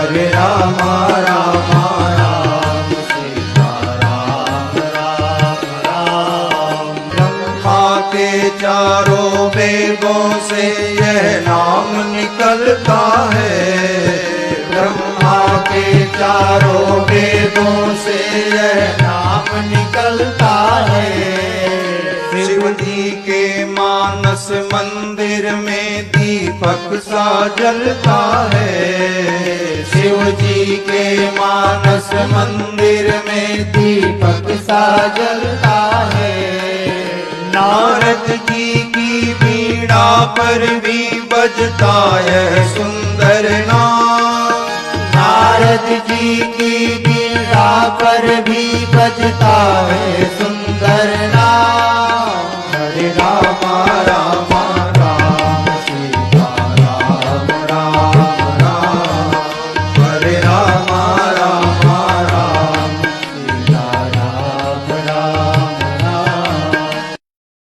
हरे राम राम राम सीता राम राम राम। ब्रह्मा के चारों वेदों से यह नाम निकलता है, ब्रह्मा के चारों वेदों से यह नाम निकलता है। शिव जी के मानस मंदिर में दीपक सा जलता है, शिव जी के मानस मंदिर में दीपक सा जलता है। नारद जी की वीणा पर भी बजता यह सुंदर नाम, नारद जी की वीणा पर भी बजता है